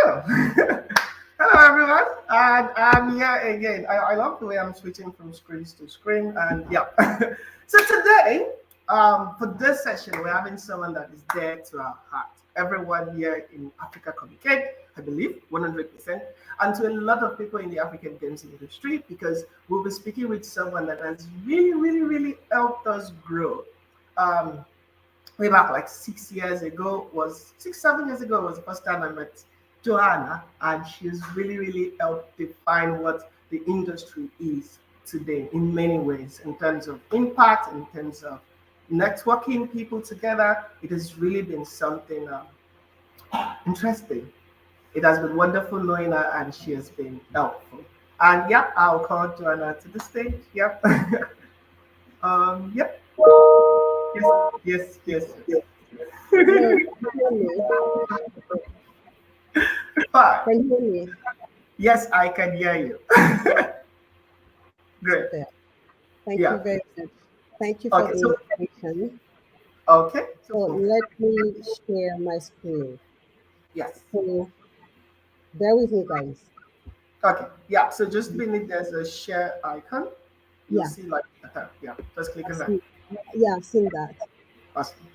Hello, everyone. And I'm here again. I love the way I'm switching from screens to screen. And yeah. So today, for this session, we're having someone that is dear to our heart. Everyone here in Africa Communicate, I believe, 100%, and to a lot of people in the African games industry, because we'll be speaking with someone that has really helped us grow. Um, Way back like 6 years ago was 6, 7 years ago was the first time I met Johana, and she's really helped define what the industry is today in many ways, in terms of impact, in terms of networking people together. It has really been something interesting. It has been wonderful knowing her, and she has been helpful. And yeah, I'll call Joanna to the stage. Yep. Yep. Yes. Hello, can you hear me? Fine. Can you hear me? Yes, I can hear you. Good. Super. Thank you Yeah. very much. Thank you for Okay. the invitation. Okay. So let me share my screen. Yes. So bear with me, guys. Okay. Yeah. So just beneath there's a share icon. You'll Yeah, see like yeah. Just click I've on that. seen, yeah, I've seen that. Awesome.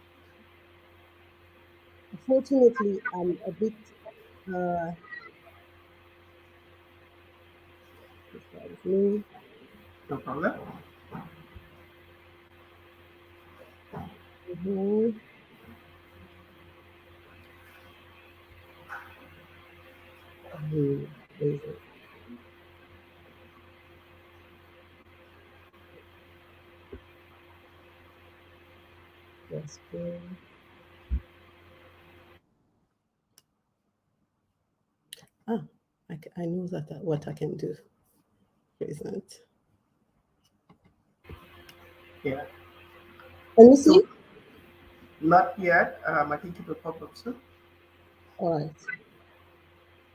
Unfortunately, I'm a bit. Uh, just bear with me. No problem. Mhm. Where is it? Your screen. Ah, I know that what I can do. Present. Yeah. Can you So see? not yet. I think it will pop up soon. All right.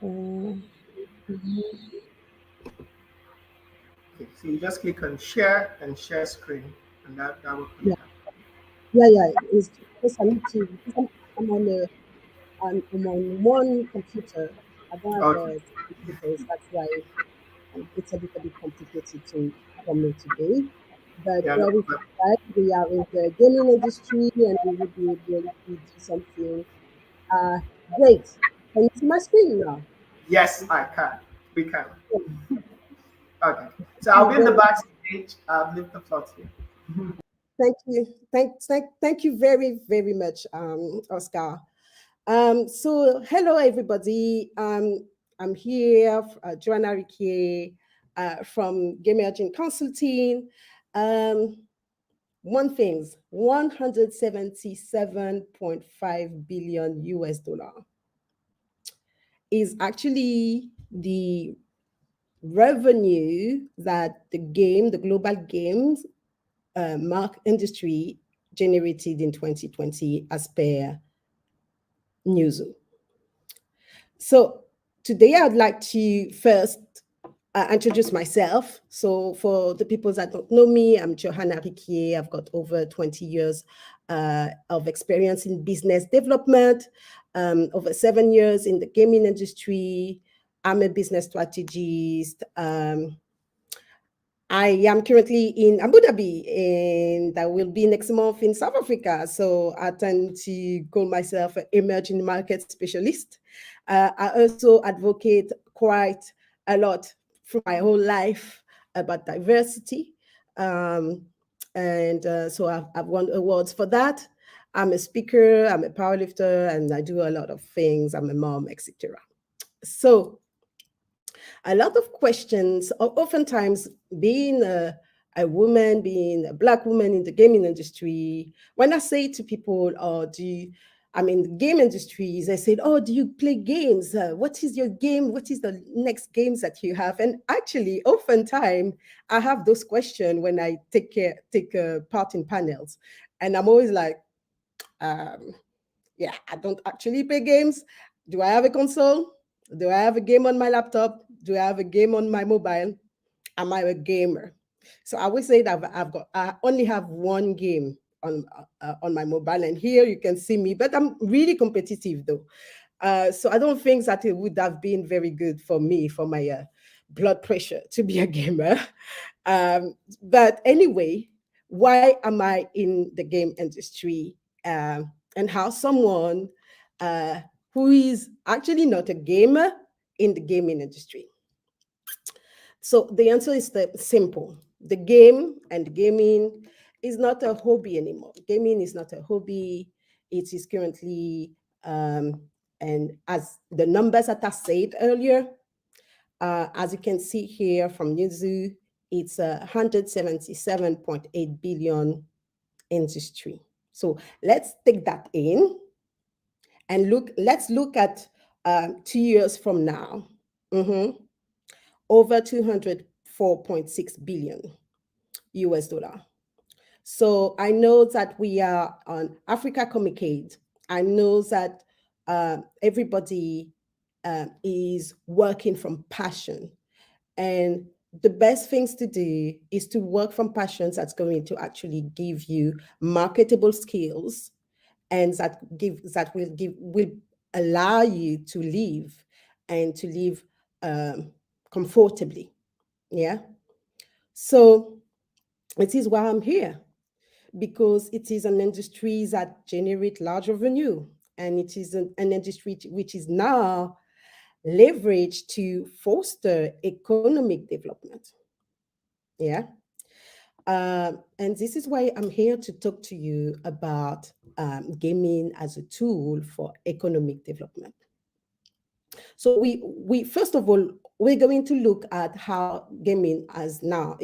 Uh, mhm. Okay. So you just click on share and share screen, and that will come Yeah, up. yeah. It's just I need to because I'm on a I'm on one computer. I don't have Okay. two computers. That's why it's a little bit complicated for me today. But Yeah. No there we problem. right. We are in the gaming industry, and we will be able to do something. Uh, Great. Can you see my screen now? Yes, I can. We can. Thank Okay. So I'll you be in the very, backstage. I'll leave the floor to you. thank you, thank you very much, Oscar. So hello everybody. I'm here, Johana RIQUIER, from Gamerging Consulting. Um, One thing's 177.5 billion US dollar is actually the revenue that the global games mark industry generated in 2020 as per Newzoo. So today I'd like to first introduce myself. So for the people that don't know me, I'm Johana RIQUIER. I've got over 20 years of experience in business development, over 7 years in the gaming industry. I'm a business strategist. I am currently in Abu Dhabi and I will be next month in South Africa. So I tend to call myself an emerging market specialist. I also advocate quite a lot through my whole life about diversity. Um, and so I've won awards for that. I'm a speaker, I'm a powerlifter, and I do a lot of things. I'm a mom, etc. So a lot of questions, oftentimes being a woman, being a Black woman in the gaming industry, when I say to people, oh, I'm in the game industries, I said, oh, do you play games? What is your game? What is the next games that you have? And actually, oftentimes, I have those questions when I take part in panels. And I'm always like, um, yeah, I don't actually play games. Do I have a console? Do I have a game on my laptop? Do I have a game on my mobile? Am I a gamer? So I would say that I only have one game on my mobile, and here you can see me. But I'm really competitive though. So I don't think that it would have been very good for me, for my blood pressure, to be a gamer. But anyway, why am I in the game industry? And how someone uh, who is actually not a gamer in the gaming industry. So the answer is simple. The game and gaming is not a hobby anymore. Gaming is not a hobby. It is currently, and as the numbers that I said earlier, as you can see here from Yuzu, it's a 177.8 billion industry. So let's take that in and look. Let's look at 2 years from now. Mhm. Over 204.6 billion US dollar. So I know that we are on Africa Comicade. I know that everybody is working from passion. And the best things to do is to work from passions that's going to actually give you marketable skills, and that will allow you to live, and to live comfortably. Yeah. So it is why I'm here, because it is an industry that generates large revenue, and it is an industry which is now leveraged to foster economic development. Yeah. And this is why I'm here to talk to you about gaming as a tool for economic development. So we first of all, we're going to look at how gaming is now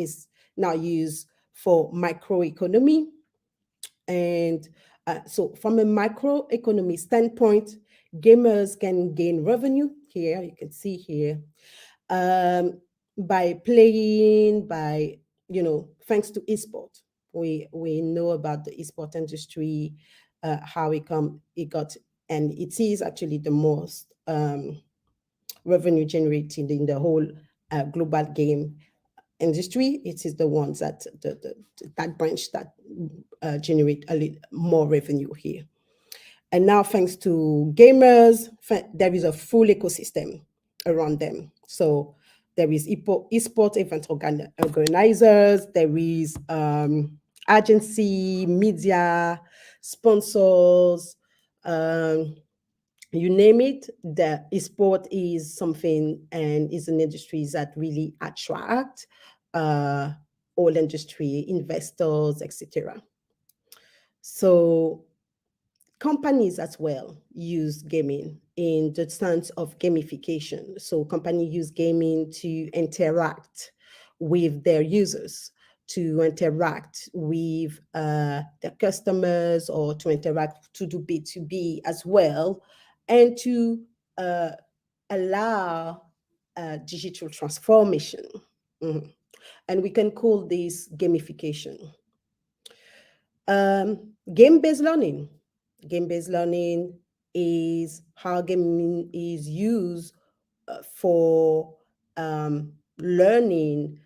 used for microeconomy. And so from a microeconomy standpoint, gamers can gain revenue. Here you can see here, um, by playing, by, thanks to esport. We know about the esport industry, how it got, and it is actually the most revenue generating in the whole global game industry. It is the ones that branch that generate a little more revenue here. And now, thanks to gamers, there is a full ecosystem around them. So there is esport event organizers, there is agency, media, sponsors, um, you name it. The esport is something, and is an industry that really attract uh, all industry investors, etc. So companies as well use gaming in the sense of gamification. So companies use gaming to interact with their users, to interact with their customers, or to interact to do B2B as well, and to uh, allow digital transformation. Mhm. And we can call this gamification. Game-based learning. Game-based learning is how gaming is used for learning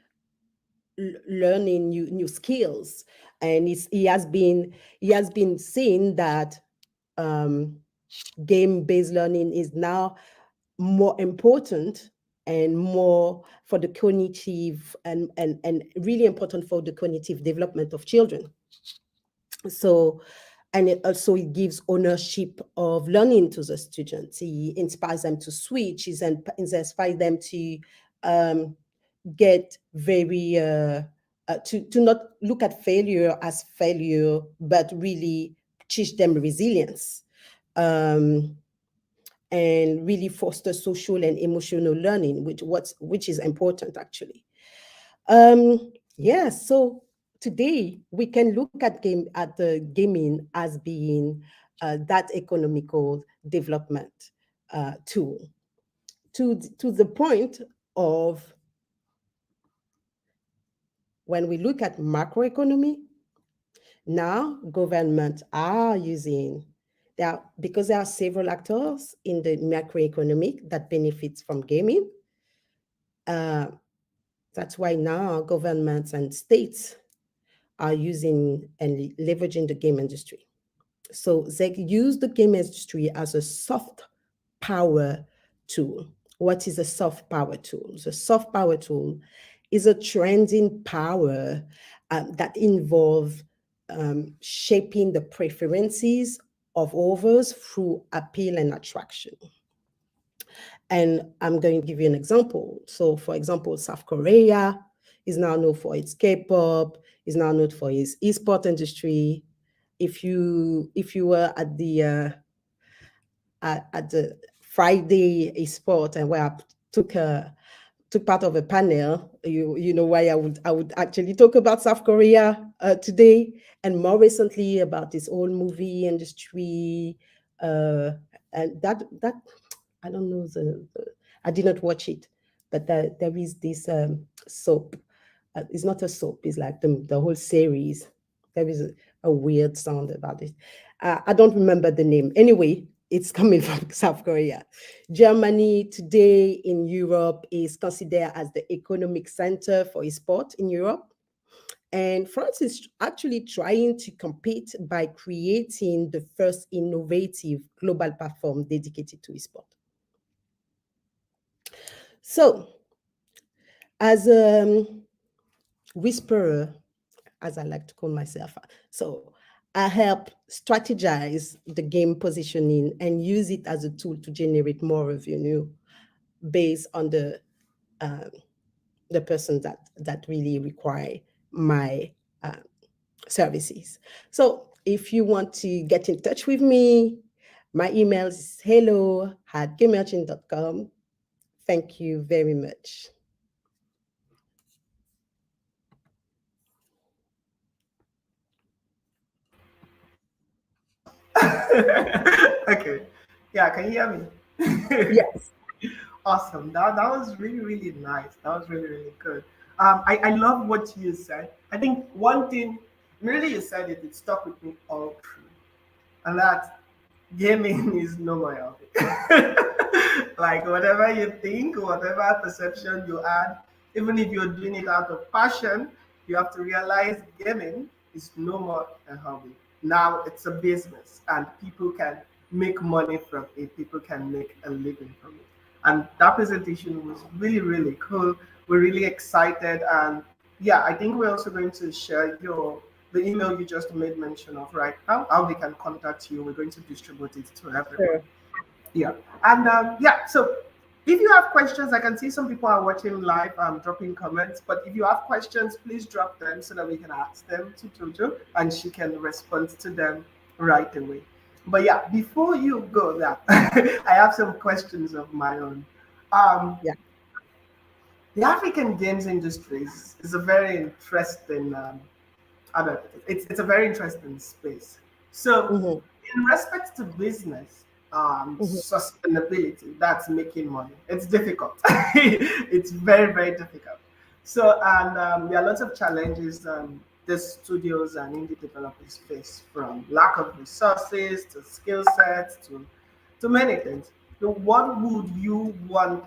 new skills, and he has been seen that um, game-based learning is now more important, and more for the cognitive, and really important for the cognitive development of children. So, and it gives ownership of learning to the students. He inspires them to switch. He inspires them to um, get very to not look at failure as failure, but really teach them resilience, um, and really foster social and emotional learning, which is important actually. Yeah, so today we can look at the gaming as being that economical development tool, to the point of, when we look at macroeconomy, now governments are using, because there are several actors in the macroeconomic that benefits from gaming. Uh, that's why now governments and states are using and leveraging the game industry. So they use the game industry as a soft power tool. What is a soft power tool? The soft power tool is a trending power that involves shaping the preferences of others through appeal and attraction. And I'm going to give you an example. So, for example, South Korea is now known for its K-pop, is now known for its e-sport industry. If you were at the Friday e-sport and where I took part of a panel, you know why I would actually talk about South Korea today, and more recently about this whole movie industry, uh, and that I don't know I did not watch it, but there is this soap. It's not a soap. It's like the whole series. There is a weird sound about it. I don't remember the name. Anyway, it's coming from South Korea. Germany today in Europe is considered as the economic center for sport in Europe. And France is actually trying to compete by creating the first innovative global platform dedicated to sport. So, as a whisperer, as I like to call myself, so I help strategize the game positioning and use it as a tool to generate more revenue based on um, the person that really require my uh, services. So if you want to get in touch with me, my email is hello@gamerging.com. Thank you very much. Okay. Yeah, can you hear me? Yes. Awesome. That was really, really nice. That was really, really good. I love what you said. I think one thing, really, you said it, it stuck with me all through. And that gaming is no my hobby. Like whatever you think, whatever perception you add, even if you're doing it out of passion, you have to realize gaming is no more a hobby. Now it's a business, and people can make money from it. People can make a living from it. And that presentation was really, really cool. We're really excited, and yeah, I think we're also going to share your the email you just made mention of right now, how they can contact you. We're going to distribute it to everyone. Sure. Yeah. And yeah, so if you have questions, I can see some people are watching live, dropping comments. But if you have questions, please drop them so that we can ask them to Jojo and she can respond to them right away. But yeah, before you go there, I have some questions of my own. Um, Yeah. the African games industry is a very interesting I don't know, it's a very interesting space. So, Hmm. in respect to business, Hmm. sustainability, that's making money. It's difficult. It's very, very difficult. So, and there are lots of challenges the studios and indie developers face, from lack of resources to skill sets to many things. So, what would you want?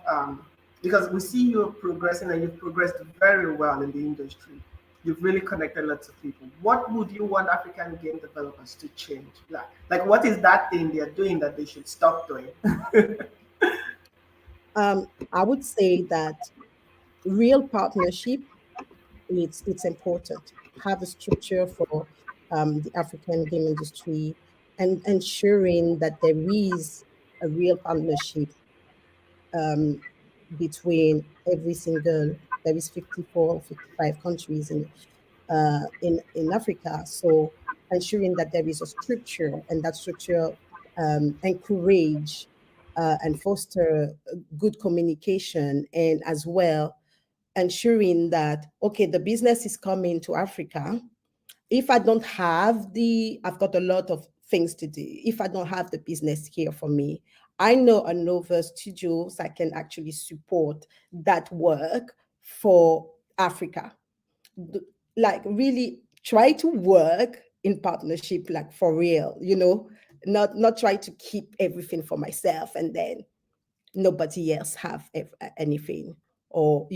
Because we see you progressing and you've progressed very well in the industry. You've really connected lots of people. What would you want African game developers to change? Like what is that thing they're doing that they should stop doing? I would say that real partnership, it's important. Have a structure for the African game industry, and ensuring that there is a real partnership um, between every single, there is 54 or 55 countries in Africa. So ensuring that there is a structure, and that structure encourage and foster good communication, and as well ensuring that, okay, the business is coming to Africa. If I don't have I've got a lot of things to do. If I don't have the business here for me, I know another studios I can actually support that work for Africa. D- Like really try to work in partnership, like for real, not try to keep everything for myself and then nobody else have anything, or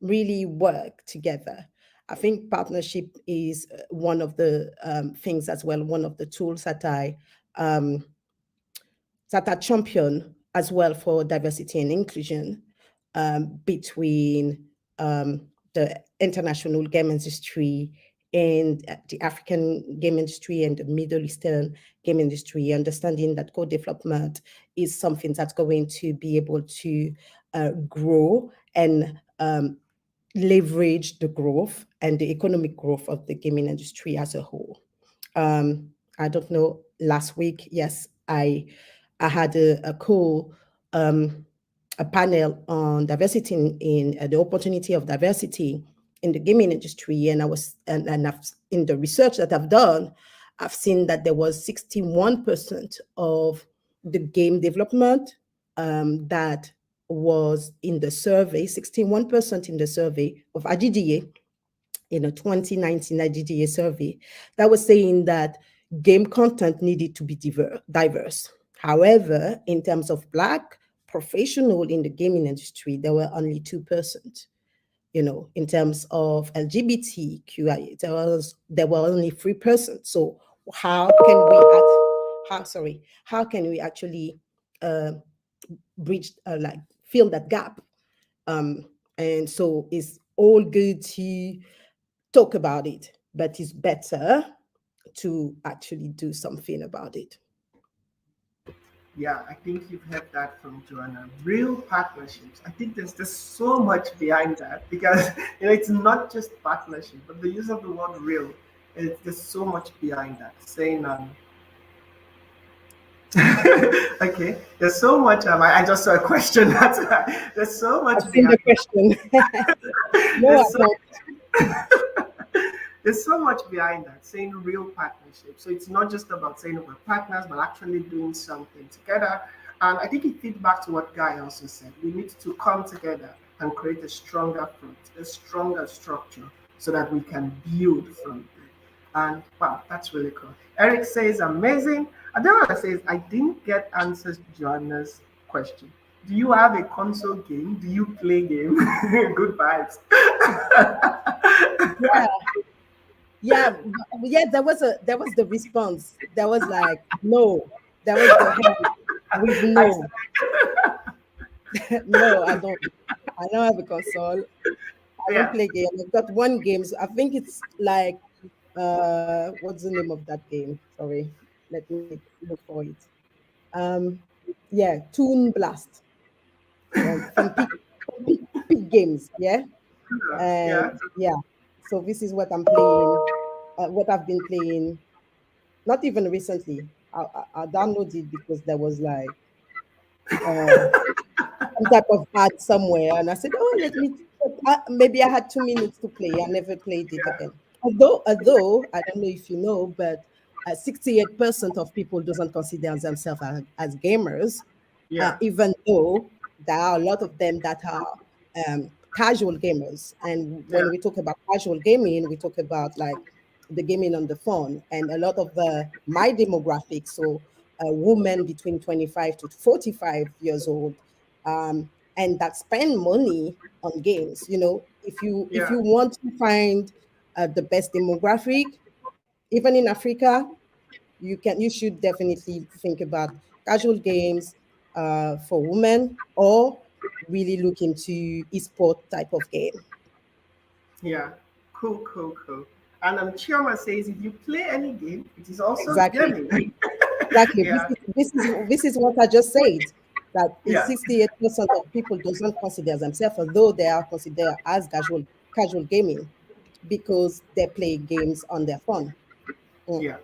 really work together. I think partnership is one of the things as well, one of the tools um, that I champion as well for diversity and inclusion between the international game industry and the African game industry and the Middle Eastern game industry, understanding that co-development is something that's going to be able to grow and leverage the growth and the economic growth of the gaming industry as a whole. I don't know, last week, yes, I had a call, a panel on diversity in the opportunity of diversity in the gaming industry, and in the research that I've done, I've seen that there was 61% of the game development that was in the survey, 61% in the survey of IGDA, in a 2019 IGDA survey, that was saying that game content needed to be diverse. However, in terms of Black professional in the gaming industry, there were only 2%. In terms of LGBTQI, there were only 3%. So how can we actually bridge, like fill that gap? And so it's all good to talk about it, but it's better to actually do something about it. Yeah, I think you've heard that from Johana. Real partnerships. I think there's so much behind that because it's not just partnership, but the use of the word real. There's so much behind that. Saying okay, there's so much. I just saw a question. That's why. There's so much I've seen behind. the question. No, I There's so don't. there's so much behind that, saying real partnership. So it's not just about saying we're partners, but actually doing something together. And I think it feeds back to what Guy also said. We need to come together and create a stronger front, a stronger structure, so that we can build from it. And wow, that's really cool. Eric says amazing. Adela says, I didn't get answers to Joanna's question. Do you have a console game? Do you play game? Good vibes. Yeah, yeah, yeah. There was the response. There was like no. There was the hand with I no. No, I don't. I don't have a console. I don't Yeah, play games. I've got one game. So I think it's like what's the name of that game? Sorry, let me look for it. Um, yeah, Toon Blast from Peak Games. Yeah, yeah, and yeah. So this is what I'm playing. What I've been playing. Not even recently. I downloaded it because there was like uh, some type of ad somewhere, and I said, "Oh, let me." Maybe I had 2 minutes to play. I never played it again. Although I don't know if you know, but 68% of people doesn't consider themselves as gamers, yeah, even though there are a lot of them that are casual gamers. And yeah, when we talk about casual gaming, we talk about like the gaming on the phone, and a lot of my demographic, so women between 25 to 45 years old, and that spend money on games. If yeah, you want to find the best demographic, even in Africa, you should definitely think about casual games for women, or really look into esport type of game. yeah. Cool, cool, cool. And Chioma says, if you play any game, it is also Exactly. gaming. Exactly. This Yeah, is this is this is what I just said. That is yeah, 68% of people doesn't consider themselves, although they are considered as casual gaming, because they play games on their phone. Mm, yeah.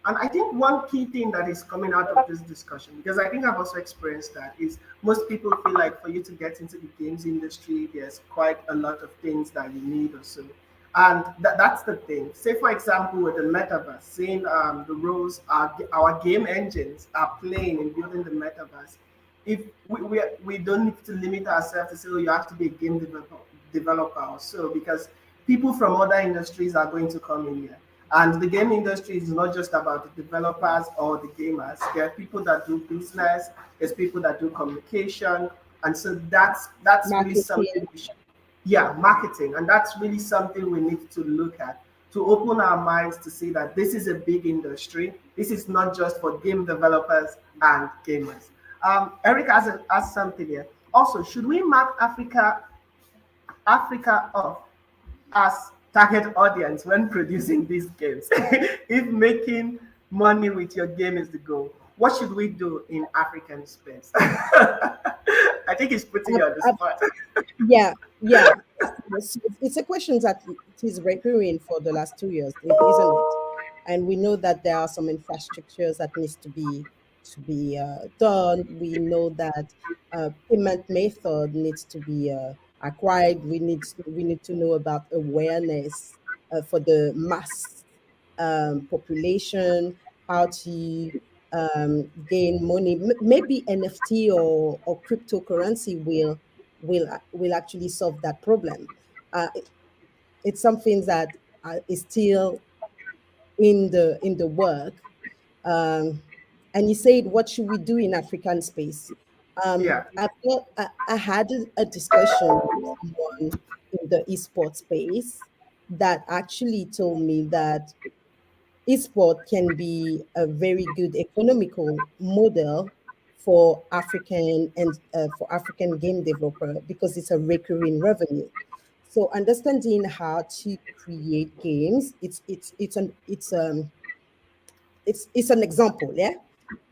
And I think one key thing that is coming out of this discussion, because I think I've also experienced that, is most people feel like for you to get into the games industry, there's quite a lot of things that you need or so. And that's the thing. Say, for example, with the metaverse, seeing the roles our game engines are playing in building the metaverse, if we don't need to limit ourselves to say, oh, you have to be a game developer or so, because people from other industries are going to come in here. And the game industry is not just about the developers or the gamers. There are people that do business, there's people that do communication. And so that's really marketing. something we should, yeah, marketing. And that's really something we need to look at, to open our minds to see that this is a big industry. This is not just for game developers and gamers. Eric has asked something here. Also, should we mark Africa off as target audience when producing these games? If making money with your game is the goal, what should we do in African space? I think he's putting you on the Uh, spot. Yeah, yeah. It's a question that it is recurring for the last 2 years, isn't it? And we know that there are some infrastructures that needs to be done. We know that payment method needs to be acquired. We need to know about awareness for the mass population, how to gain money. Maybe NFT or cryptocurrency will actually solve that problem. It's something that is still in the work. Um, and you said, what should we do in African space? Yeah, I had a discussion with someone in the esports space that actually told me that esport can be a very good economical model for African game developer because it's a recurring revenue. So understanding how to create games, it's an example, yeah.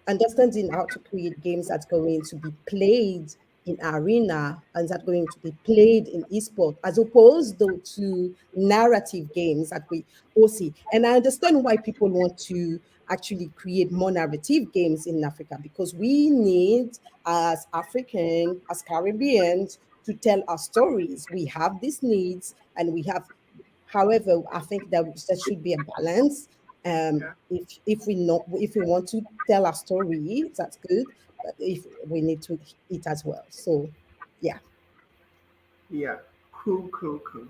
Understanding how to create games that's going to be played in arena and that going to be played in esport, as opposed though to narrative games that we all see. And I understand why people want to actually create more narrative games in Africa, because we need, as African, as Caribbeans, to tell our stories. We have these needs and we have. However, I think that there should be a balance. yeah, If we want to tell a story, that's good. But if we need to eat as well, so yeah. yeah. Cool, cool, cool.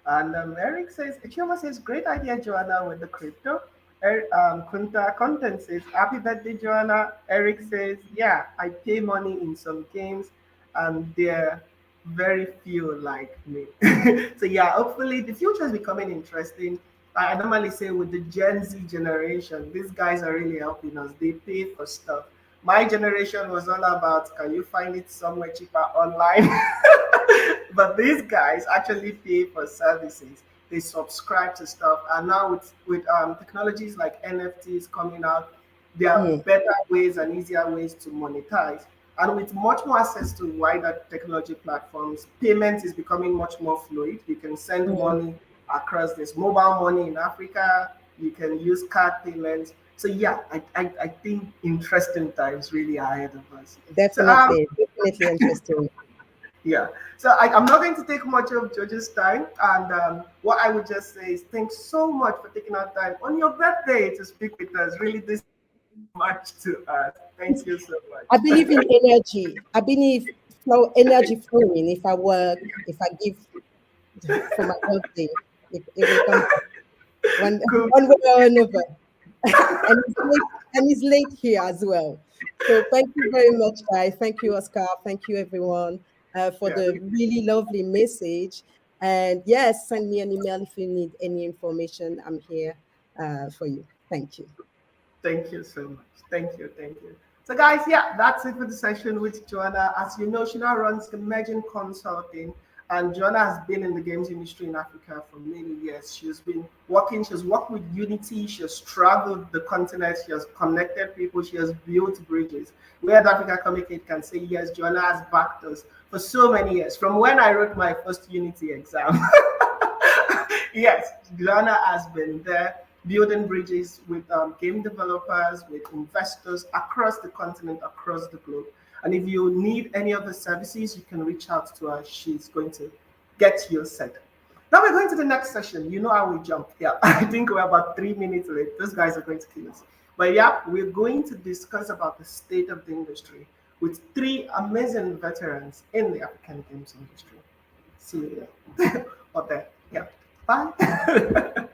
And Eric says, Chioma says, great idea, Joanna, with the crypto. Kunta Content says, happy birthday, Joanna. Eric says, yeah, I pay money in some games and they're very few like me. So, yeah, hopefully the future is becoming interesting. I normally say with the Gen Z generation, these guys are really helping us. They pay for stuff. My generation was all about, can you find it somewhere cheaper online? But these guys actually pay for services. They subscribe to stuff, and now with technologies like NFTs coming out, there are Mm, better ways and easier ways to monetize. And with much more access to wider technology platforms, payment is becoming much more fluid. You can send mm, money across this mobile money in Africa. You can use card payments. So yeah, I think interesting times really are ahead of us. So definitely interesting. yeah. So I'm not going to take much of George's time. And what I would just say is thanks so much for taking our time on your birthday to speak with us. Really, this much to us. Thank you so I much. believe in energy. I believe energy flowing. If I work, if I give for my birthday, it will come back one Cool. one way or another. And it's late here as well. So thank you very much, guys. Thank you, Oscar. Thank you, everyone, for Yeah. the really lovely message. And yes, send me an email if you need any information. I'm here for you. Thank you. Thank you so much. Thank you. Thank you. So, guys, yeah, that's it for the session with Joanna. As you know, she now runs Gamerging Consulting, and Joanna has been in the games industry in Africa for many years. She's been working, she's worked with Unity, she has traveled the continent, she has connected people, she has built bridges. Where the Africa Communicate can say, yes, Joanna has backed us for so many years. From when I wrote my first Unity exam, yes, Ghana has been there building bridges with game developers, with investors across the continent, across the globe. And if you need any of the services, you can reach out to her. She's going to get you set. Now we're going to the next session. You know how we jump. Yeah, I think we're about 3 minutes late. Those guys are going to kill us. But yeah, we're going to discuss about the state of the industry with three amazing veterans in the African games industry. See you there. Or there. Yeah. Bye.